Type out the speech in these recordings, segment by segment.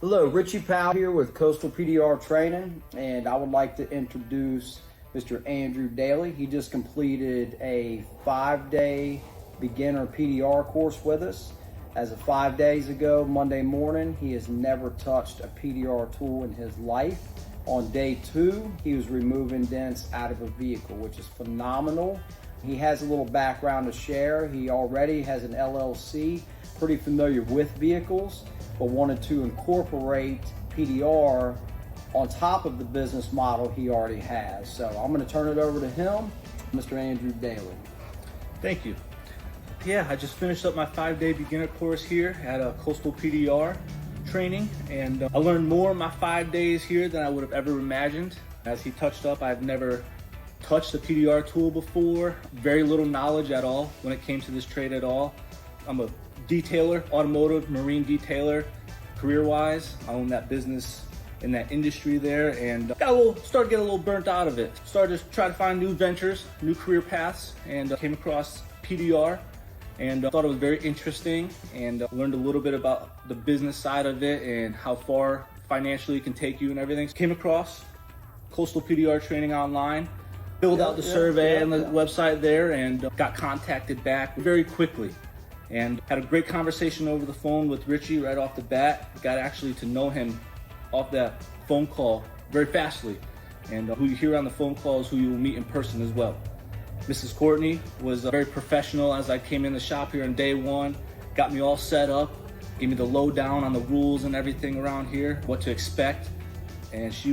Hello, Richie Powell here with Coastal PDR Training, and I would like to introduce Mr. Andrew Daly. He just completed a 5-day Beginner PDR course with us. As of 5 days ago, Monday morning, he has never touched a PDR tool in his life. On day 2, he was removing dents out of a vehicle, which is phenomenal. He has a little background to share. He already has an LLC, pretty familiar with vehicles, but wanted to incorporate PDR on top of the business model he already has. So I'm going to turn it over to him, Mr. Andrew Daly. Thank you. Yeah, I just finished up my 5-day beginner course here at Coastal PDR Training, and I learned more in my 5 days here than I would have ever imagined. As he touched up, I've never touched a PDR tool before, very little knowledge at all when it came to this trade at all. I'm a detailer, automotive, marine detailer, career-wise. I own that business in that industry there, and started getting a little burnt out of it. Started to try to find new ventures, new career paths, and came across PDR, and thought it was very interesting, and learned a little bit about the business side of it and how far financially it can take you and everything. Came across Coastal PDR Training online, filled out the survey and the website there, and got contacted back very quickly. And had a great conversation over the phone with Richie right off the bat. Got actually to know him off that phone call very fastly. And who you hear on the phone call is who you will meet in person as well. Mrs. Courtney was very professional as I came in the shop here on day 1. Got me all set up, gave me the lowdown on the rules and everything around here, what to expect. And she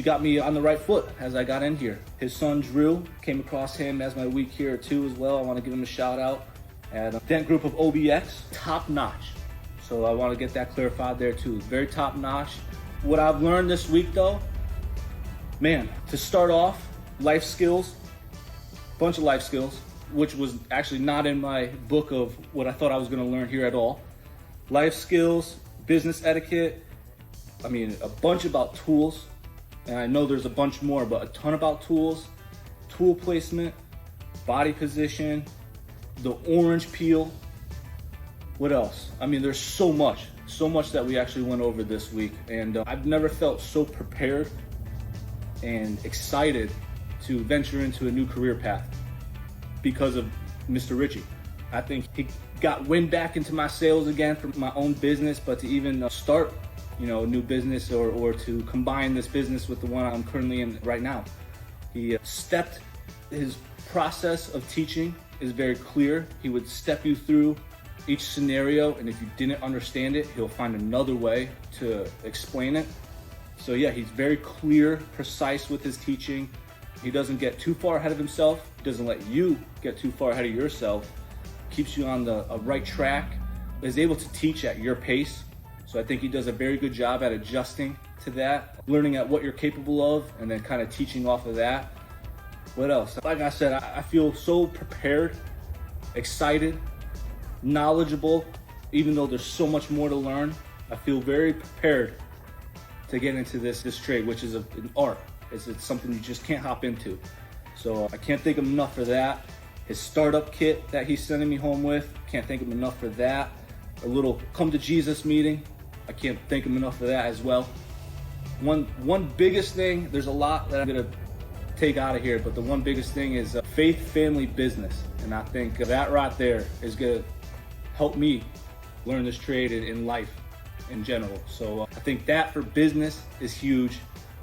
got me on the right foot as I got in here. His son Drew, came across him as my week here too as well. I want to give him a shout out. At Dent Group of OBX, top notch. So I want to get that clarified there too. Very top notch. What I've learned this week though, man, to start off, life skills, bunch of life skills, which was actually not in my book of what I thought I was going to learn here at all. Life skills, business etiquette, I mean, a bunch about tools, and I know there's a bunch more, but a ton about tools, tool placement, body position, the orange peel. What else? I mean, there's so much that we actually went over this week, and I've never felt so prepared and excited to venture into a new career path because of Mr. Richie. I think he got wind back into my sales again from my own business, but to even start, a new business or to combine this business with the one I'm currently in right now. He stepped his process of teaching is very clear. He would step you through each scenario, and if you didn't understand it, he'll find another way to explain it. So yeah, he's very clear, precise with his teaching. He doesn't get too far ahead of himself. He doesn't let you get too far ahead of yourself. Keeps you on the right track. Is able to teach at your pace. So I think he does a very good job at adjusting to that, learning at what you're capable of, and then kind of teaching off of that. What else? Like I said, I feel so prepared, excited, knowledgeable, even though there's so much more to learn. I feel very prepared to get into this trade, which is an art. It's something you just can't hop into. So I can't thank him enough for that. His startup kit that he's sending me home with, can't thank him enough for that. A little come to Jesus meeting, I can't thank him enough for that as well. One biggest thing, there's a lot that I'm gonna take out of here, but the one biggest thing is faith, family, business. And I think that right there is gonna help me learn this trade in life in general. So I think that for business is huge,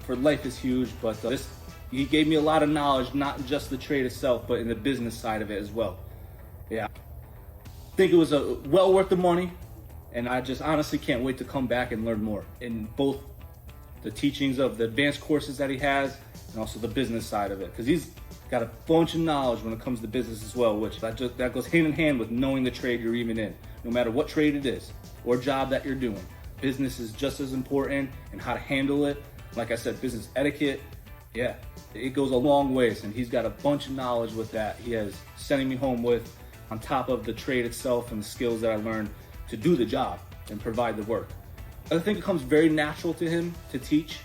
for life is huge, but he gave me a lot of knowledge, not just the trade itself, but in the business side of it as well. Yeah, I think it was well worth the money, and I just honestly can't wait to come back and learn more in both the teachings of the advanced courses that he has and also the business side of it, because he's got a bunch of knowledge when it comes to business as well, which that goes hand in hand with knowing the trade you're even in. No matter what trade it is or job that you're doing, business is just as important, and how to handle it. Like I said, business etiquette, yeah, it goes a long ways, and he's got a bunch of knowledge with that he has sending me home with, on top of the trade itself and the skills that I learned to do the job and provide the work. I think it comes very natural to him to teach,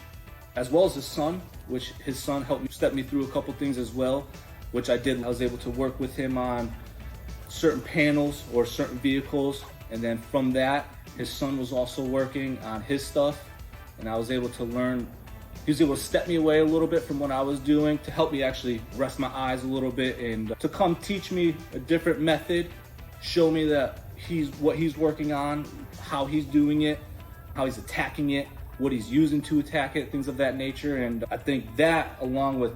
as well as his son, which his son helped me step me through a couple things as well, which I did. I was able to work with him on certain panels or certain vehicles And then from that, his son was also working on his stuff, and I was able to learn. He was able to step me away a little bit from what I was doing to help me actually rest my eyes a little bit and to come teach me a different method, show me that what he's working on, how he's doing it, how he's attacking it, what he's using to attack it, things of that nature. And I think that, along with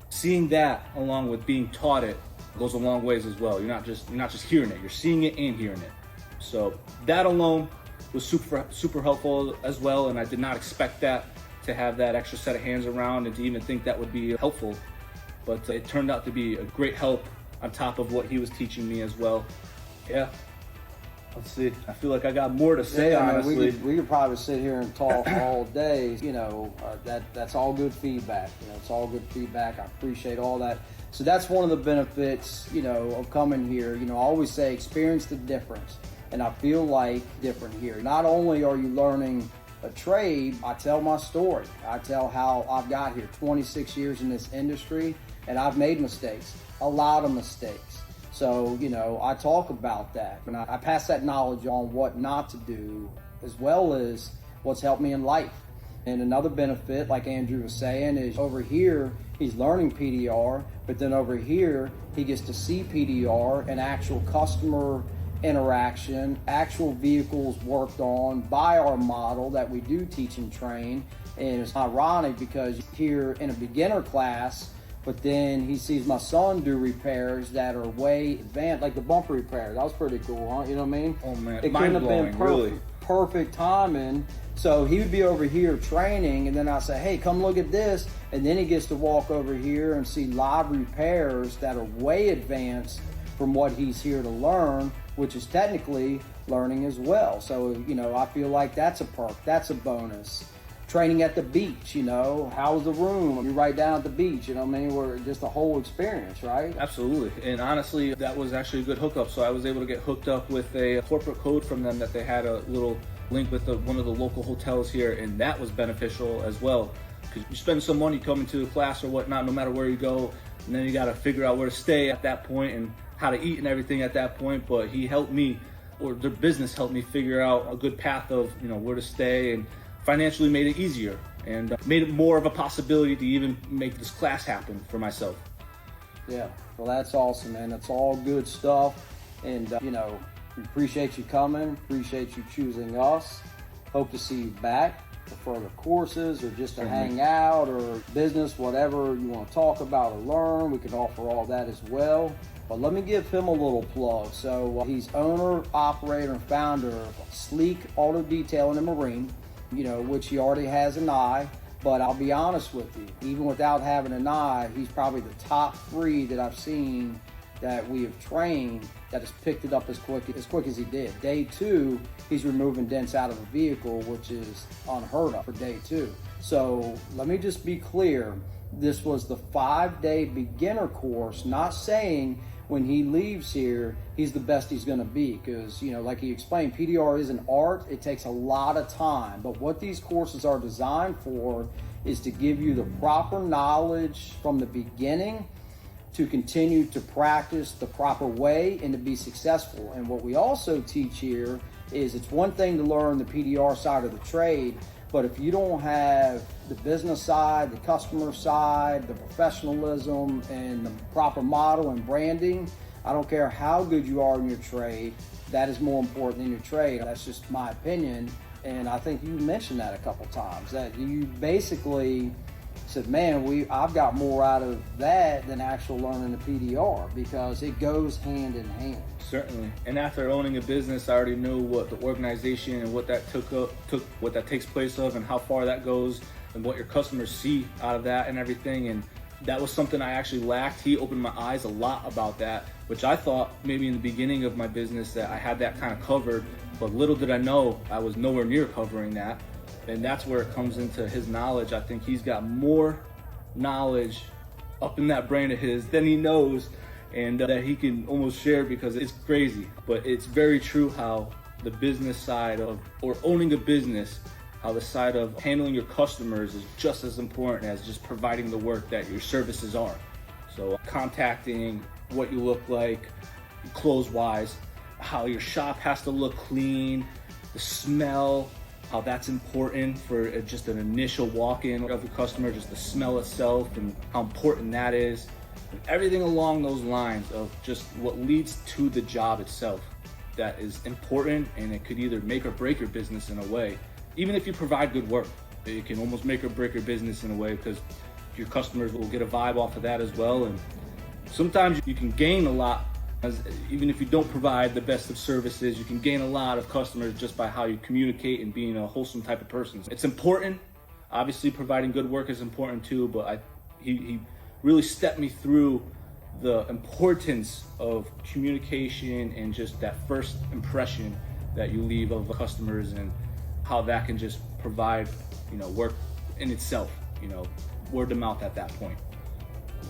seeing that, along with being taught it, goes a long ways as well. You're not just hearing it, you're seeing it and hearing it. So that alone was super helpful as well, and I did not expect that, to have that extra set of hands around and to even think that would be helpful. But it turned out to be a great help on top of what he was teaching me as well. Yeah. Let's see. I feel like I got more to say, honestly. We could probably sit here and talk all day. That's all good feedback. It's all good feedback. I appreciate all that. So that's one of the benefits, of coming here. I always say experience the difference. And I feel like different here. Not only are you learning a trade, I tell my story. I tell how I've got here 26 years in this industry, and I've made mistakes, a lot of mistakes. So, I talk about that, and I pass that knowledge on what not to do, as well as what's helped me in life. And another benefit, like Andrew was saying, is over here, he's learning PDR, but then over here, he gets to see PDR and actual customer interaction, actual vehicles worked on by our model that we do teach and train. And it's ironic because here in a beginner class, but then he sees my son do repairs that are way advanced, like the bumper repair. That was pretty cool, huh? You know what I mean? Oh man, it couldn't have been really perfect timing. So he would be over here training, and then I say, hey, come look at this. And then he gets to walk over here and see live repairs that are way advanced from what he's here to learn, which is technically learning as well. So, I feel like that's a perk, that's a bonus. Training at the beach, how's the room? You're right down at the beach, we're just the whole experience, right? Absolutely. And honestly, that was actually a good hookup. So I was able to get hooked up with a corporate code from them that they had a little link with one of the local hotels here, and that was beneficial as well. Because you spend some money coming to a class or whatnot, no matter where you go, and then you got to figure out where to stay at that point and how to eat and everything at that point. But he helped me, or their business helped me figure out a good path of where to stay, and financially made it easier and made it more of a possibility to even make this class happen for myself. Yeah, well, that's awesome, man. That's all good stuff. And we appreciate you coming, appreciate you choosing us. Hope to see you back for further courses or just to hang out or business, whatever you want to talk about or learn. We can offer all that as well. But let me give him a little plug. So he's owner, operator, and founder of Sleek Auto Detailing and Marine, which he already has an eye. But I'll be honest with you, even without having an eye, he's probably the top 3 that I've seen that we have trained that has picked it up as quick as he did. Day 2, he's removing dents out of a vehicle, which is unheard of for day 2. So let me just be clear. This was the 5-day beginner course, not saying when he leaves here, he's the best he's gonna be, because, like he explained, PDR is an art. It takes a lot of time, but what these courses are designed for is to give you the proper knowledge from the beginning to continue to practice the proper way and to be successful. And what we also teach here is it's one thing to learn the PDR side of the trade, but if you don't have the business side, the customer side, the professionalism, and the proper model and branding, I don't care how good you are in your trade, that is more important than your trade. That's just my opinion. And I think you mentioned that a couple times, that you basically said, man, I've got more out of that than actual learning the PDR, because it goes hand in hand. Certainly. And after owning a business, I already know what the organization and what that what that takes place of, and how far that goes, and what your customers see out of that and everything. And that was something I actually lacked. He opened my eyes a lot about that, which I thought maybe in the beginning of my business that I had that kind of covered, but little did I know I was nowhere near covering that. And that's where it comes into his knowledge. I think he's got more knowledge up in that brain of his than he knows, and that he can almost share, because it's crazy. But it's very true how the business side of, or owning a business, how the side of handling your customers is just as important as just providing the work that your services are. So contacting, what you look like, clothes-wise, how your shop has to look clean, the smell, how that's important for just an initial walk-in of the customer, just the smell itself and how important that is. And everything along those lines of just what leads to the job itself that is important, and it could either make or break your business in a way. Even if you provide good work, it can almost make or break your business in a way, because your customers will get a vibe off of that as well. And sometimes you can gain a lot, even if you don't provide the best of services, you can gain a lot of customers just by how you communicate and being a wholesome type of person. It's important. Obviously, providing good work is important too, but he really stepped me through the importance of communication and just that first impression that you leave of the customers, and how that can just provide, work in itself, word of mouth at that point.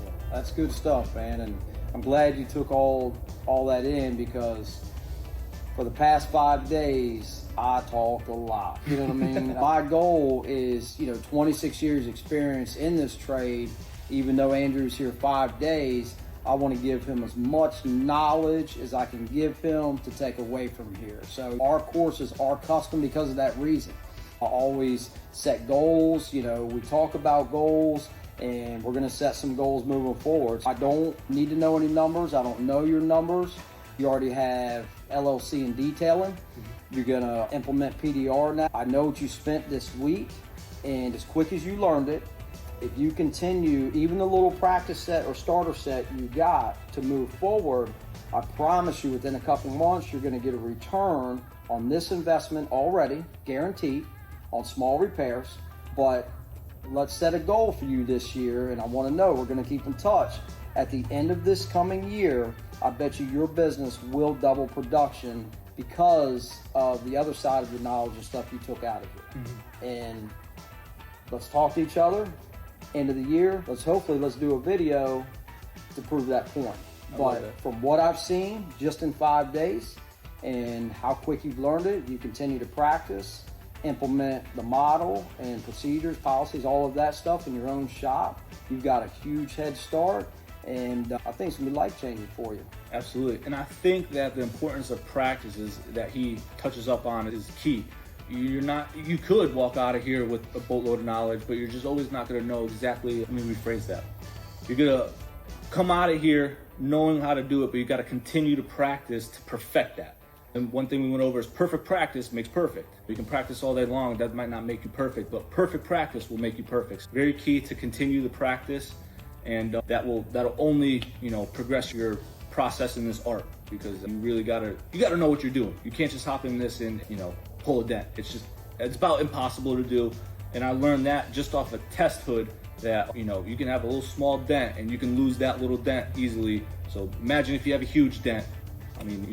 Yeah, that's good stuff, man. And I'm glad you took all that in, because for the past 5 days, I talked a lot. You know what I mean? My goal is, 26 years experience in this trade. Even though Andrew's here 5 days, I want to give him as much knowledge as I can give him to take away from here. So our courses are custom because of that reason. I always set goals. We talk about goals, and we're going to set some goals moving forward. I don't need to know any numbers. I don't know your numbers. You already have LLC and detailing. You're going to implement PDR now. I know what you spent this week, and as quick as you learned it, if you continue even the little practice set or starter set you got to move forward, I promise you within a couple months, you're going to get a return on this investment already, guaranteed, on small repairs. But let's set a goal for you this year, and I want to know, we're going to keep in touch. At the end of this coming year, I bet you your business will double production because of the other side of the knowledge and stuff you took out of it. And let's talk to each other. End of the year, let's do a video to prove that point. But from what I've seen just in 5 days and how quick you've learned it, you continue to practice, implement the model and procedures, policies, all of that stuff in your own shop, you've got a huge head start, and I think it's gonna be life-changing for you. Absolutely. And I think that the importance of practices that he touches up on is key. You could walk out of here with a boatload of knowledge, but you're just always not going to know exactly. Let me rephrase that. You're going to come out of here knowing how to do it, but you got to continue to practice to perfect that. And one thing we went over is perfect practice makes perfect. You can practice all day long. That might not make you perfect, but perfect practice will make you perfect. It's very key to continue the practice, and that'll only, progress your process in this art, because you really got to know what you're doing. You can't just hop in this and, pull a dent. It's about impossible to do. And I learned that just off a test hood, that you can have a little small dent and you can lose that little dent easily. So imagine if you have a huge dent. I mean,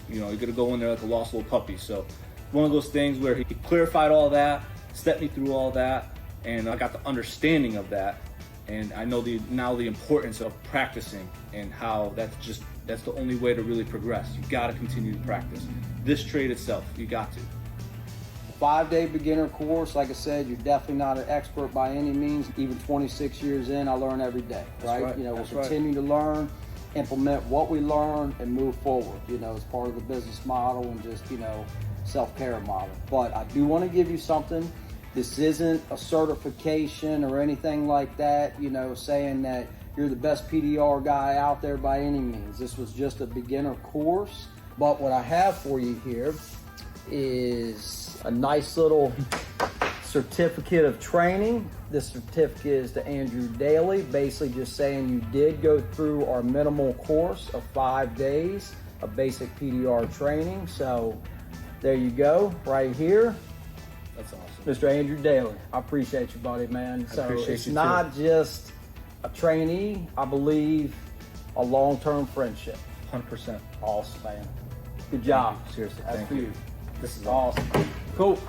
you're gonna go in there like a lost little puppy. So one of those things where he clarified all that, stepped me through all that, and I got the understanding of that. And I know now the importance of practicing, and how that's the only way to really progress. You gotta continue to practice. This trade itself, you got to. 5-day beginner course. Like I said, you're definitely not an expert by any means. Even 26 years in, I learn every day, right? We'll continue to learn, implement what we learn, and move forward, as part of the business model and just, self-care model. But I do want to give you something. This isn't a certification or anything like that, saying that you're the best PDR guy out there by any means. This was just a beginner course. But what I have for you here is a nice little certificate of training. This certificate is to Andrew Daly, basically just saying you did go through our minimal course of 5 days of basic PDR training. So there you go, right here. That's awesome. Mr. Andrew Daly, I appreciate you, buddy, man. So it's not just a trainee, I believe a long-term friendship. 100%. Awesome, man. Good job. Seriously, that's thank for you. you. This is Awesome. Cool.